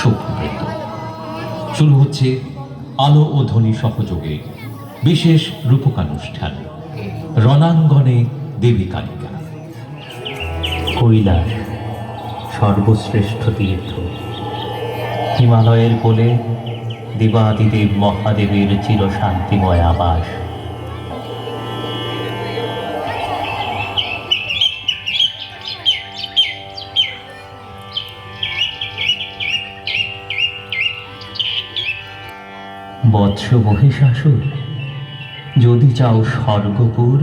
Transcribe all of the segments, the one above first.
শুভমৃত। শুরু হচ্ছে আলো ও ধ্বনি সহযোগে বিশেষ রূপকানুষ্ঠান রণাঙ্গনে দেবী কালিকা। কৈলাস সর্বশ্রেষ্ঠ তীর্থ, হিমালয়ের কোলে দেবাদিদেব মহাদেবের চিরশান্তিময় আবাস। বৎস মহিষাসুর, যদি চাও স্বর্গপুর,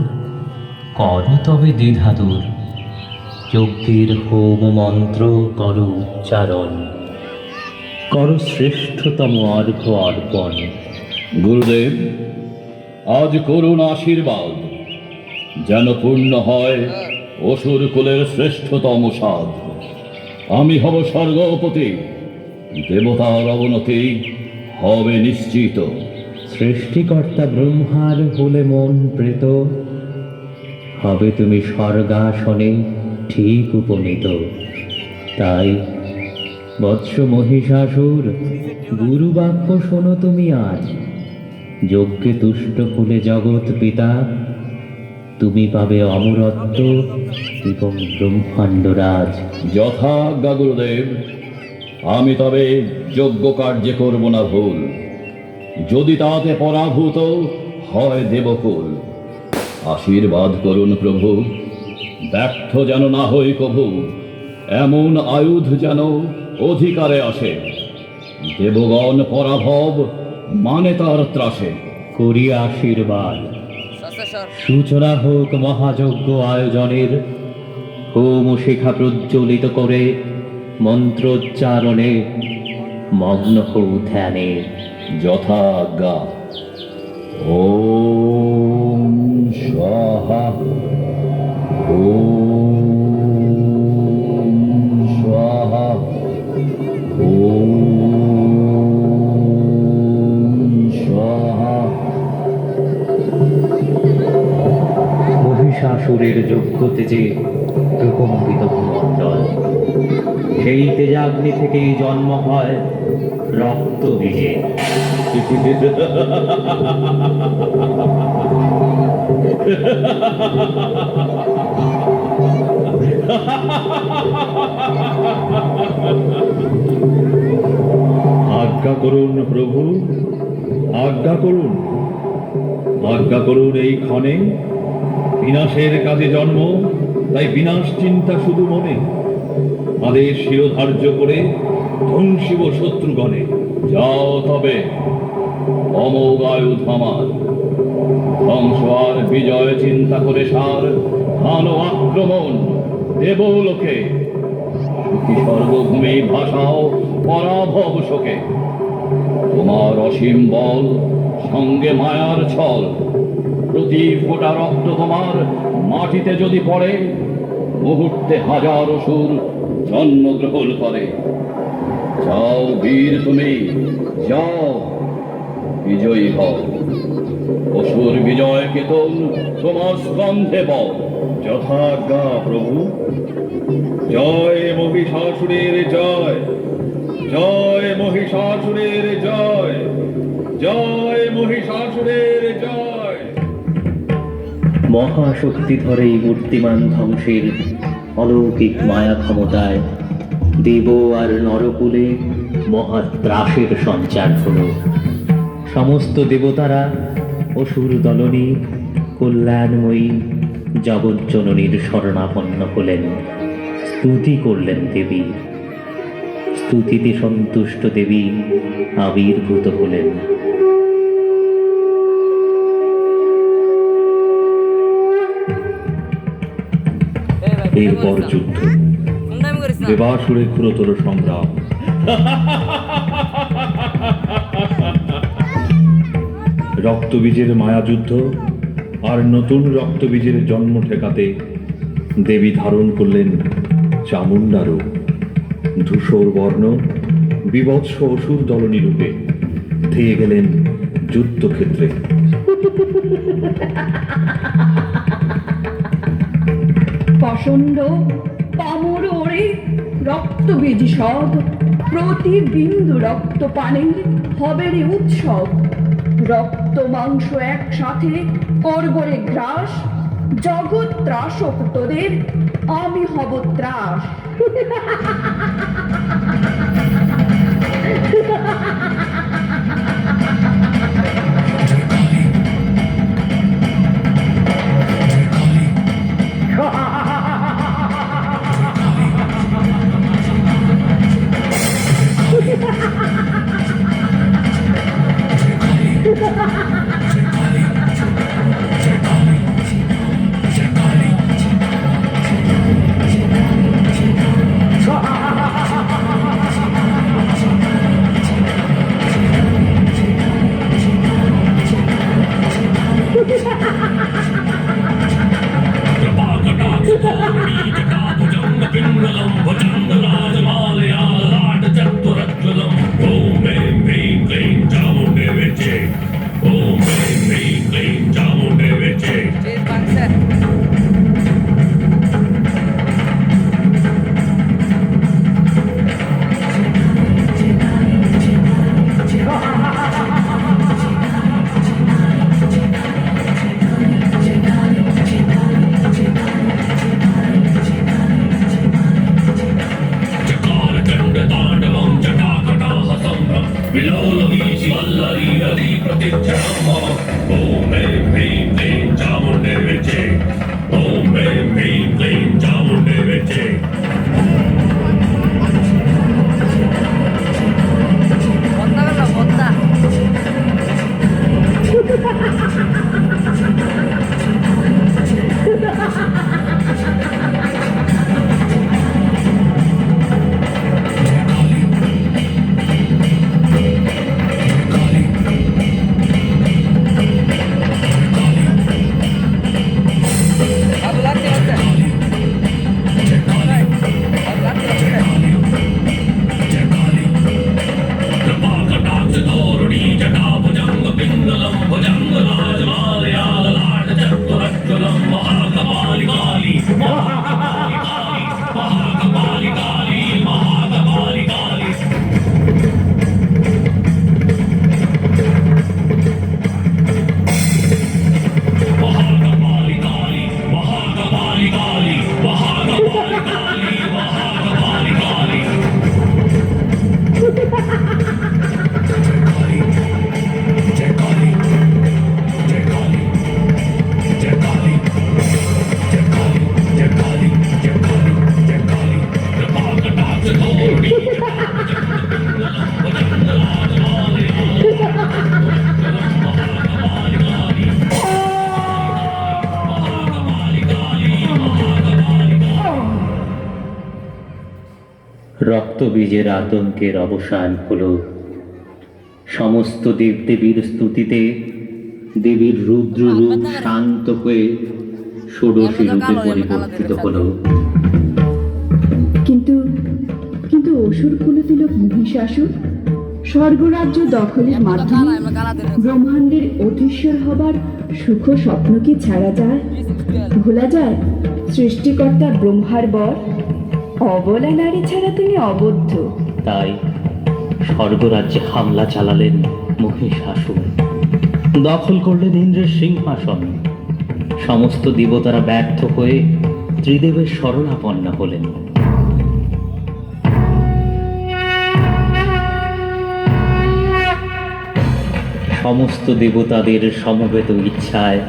কর তবে দ্বিধাদূর। যজ্ঞের হোম মন্ত্র কর উচ্চারণ, কর শ্রেষ্ঠতম অর্ঘ্য অর্পণ। গুরুদেব, আজ করুণ আশীর্বাদ, যেন পূর্ণ হয় অসুর কুলের শ্রেষ্ঠতম সাধ। আমি হব স্বর্গপতি, দেবতার অবনতি হবে নিশ্চিত। সৃষ্টিকর্তা ব্রহ্মার হলে মন প্রেত, হবে তুমি স্বর্গাসনে ঠিক উপনীত। তাই বৎস মহিষাসুর, গুরুবাক্য শোনো তুমি আজ। যজ্ঞে তুষ্ট হলে জগৎ পিতা, তুমি পাবে অমরত্ব এবং ব্রহ্মাণ্ডরাজ। যথাজ্ঞা গুরুদেব, আমি তবে যজ্ঞ কার্যে করব না ভুল। যদি তাতে পরাভূত হয় দেবকুল, আশীর্বাদ করুন প্রভু, ব্যর্থ যেন না হই কভু। এমন আয়ুধ যেন অধিকারে আসে, দেবগণ পরাভব মানে তার ত্রাসে। করি আশীর্বাদ, সূচনা হোক মহাযজ্ঞ আয়োজনের। হোম শিখা প্রজ্বলিত করে মন্ত্রোচ্চারণে মগ্ন হও ধ্যানে। যথাজ্ঞা। ওম স্বাহা, ওম স্বাহা, ওম স্বাহা। মহিষাসুরের যজ্ঞ তেজে প্রকম্পিত ভূমণ্ডল। সেই তেজাগ্নি থেকেই জন্ম হয় রক্ত বীজে। আজ্ঞা করুন প্রভু, আজ্ঞা করুন, আজ্ঞা করুন। এই ক্ষণে বিনাশের কাজে জন্ম, তাই বিনাশ চিন্তা শুধু মনে। আদেশ শিরোধার্য করে ধ্বংসিব শত্রুগণে। যাও তবে, অমোঘ আয়ুধ আমার, ধ্বংস আর বিজয় চিন্তা করে সার। ভালো আক্রমণ দেবলোকে, সুখী সর্বভূমি ভাষাও পরাভব শোকে। তোমার অসীম বল, সঙ্গে মায়ার ছল, প্রতি ফোঁটা রক্ত তোমার মাটিতে যদি পড়ে, মুহূর্তে হাজার অসুর জন্মগ্রহণ করে। যাও বীর তুমি, যাও বিজয়ী হও। অসুর বিজয় কেতন তোমার স্কন্ধে বল। যথাজ্ঞা প্রভু। জয় মহিষাসুরের জয়, জয় মহিষাসুরের জয়, জয় মহিষাসুরের জয়। মহাশক্তিধর এই মূর্তিমান ধ্বংসের অলৌকিক মায়া ক্ষমতায় দেব আর নরকুলে মহাত্রাসের সঞ্চার হল। সমস্ত দেবতারা অসুর দলনী কল্যাণময়ী জগজ্জননীর শরণাপন্ন হলেন, স্তুতি করলেন দেবী। স্তুতিতে সন্তুষ্ট দেবী আবির্ভূত হলেন। এরপর যুদ্ধ, দেবাসুরে ক্ষুরতর সংগ্রাম। রক্তবীজের মায়াযুদ্ধ আর নতুন রক্তবীজের জন্ম ঠেকাতে দেবী ধারণ করলেন চামুণ্ডা রূপ। ধূসর বর্ণ বিভৎস অসুর দলনী রূপে ধেয়ে গেলেন যুদ্ধক্ষেত্রে। প্রচণ্ড পামর ওরে রক্তবীজ সব, প্রতি বিন্দু রক্তপানের হবে রে উৎসব। রক্ত মাংস একসাথে করবো রে গ্রাস, জগৎ ত্রাসক তোদের, আমি হব ত্রাস। রক্তবীজের আতঙ্কের অবসান হলো। সমস্ত দেবদেবীর স্তুতিতে দেবীর রুদ্র রূপ শান্ত হয়ে ষোড়শী রূপে পরিবর্তিত হলো। কিন্তু কিন্তু অসুর কুলতিলক মহিষাসুর স্বর্গরাজ্য দখলের মাধ্যমে ব্রহ্মাণ্ডের অধীশ্বর হবার সুখ স্বপ্ন কি ছাড়া যায়? ভোলা যায় সৃষ্টিকর্তা ব্রহ্মার বর, অবলা নারী ছাড়া তিনি অবদ্ধ। তাই স্বর্গরাজ্যে হামলা চালালেন মহিষাসুর, দখল করলেন ইন্দ্রের সিংহাসন। সমস্ত দেবতারা ব্যর্থ হয়ে ত্রিদেবের শরণাপন্ন হলেন। সমস্ত দেবতাদের সমবেত ইচ্ছায়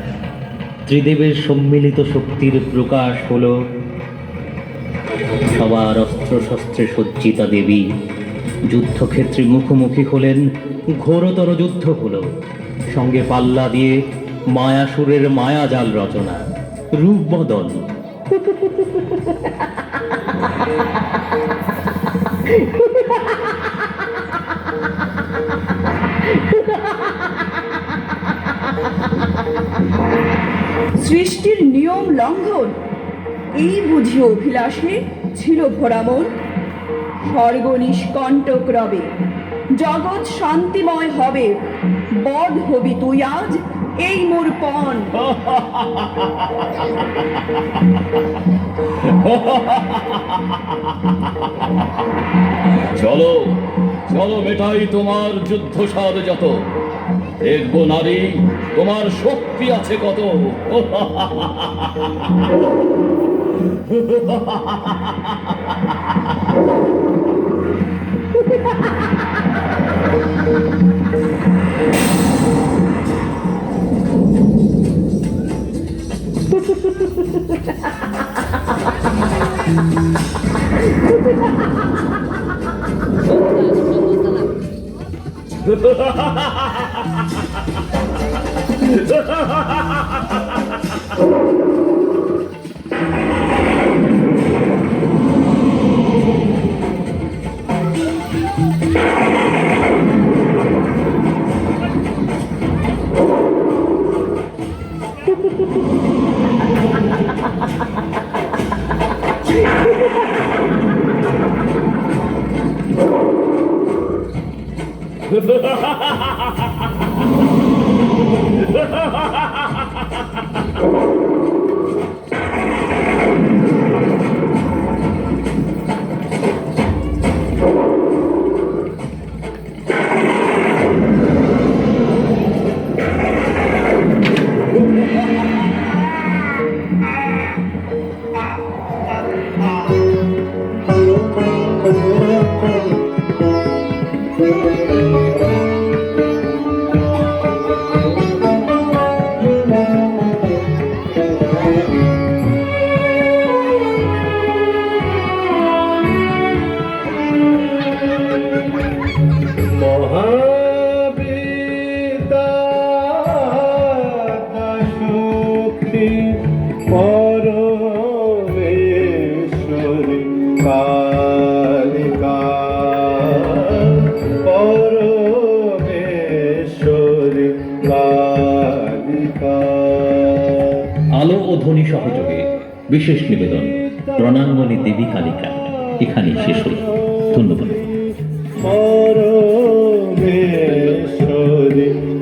ত্রিদেবের সম্মিলিত শক্তির প্রকাশ হলো। সবার অস্ত্র শস্ত্রে সজ্জিতা দেবী যুদ্ধক্ষেত্রে মুখোমুখি হলেন। ঘোরতর যুদ্ধ হলো। সঙ্গে পাল্লা দিয়ে মায়াসুরের মায়াজাল রচনা, রূপ বদল। সৃষ্টির নিয়ম লঙ্ঘন, এই বুঝি অভিলাষে ছিল ভরা মন। স্বর্গ নিষ্কণ্টক রবে, জগৎ শান্তিময় হবে। বধ হবি তুই আজ এই মোর পণ। চলো চলো মেটাই তোমার যুদ্ধ সাদ যত, দেখবো নারী তোমার শক্তি আছে কত। আলো ও ধ্বনি সহযোগে বিশেষ নিবেদন রণাঙ্গনে দেবী কালিকা এখানেই শেষ হল। ধন্যবাদ।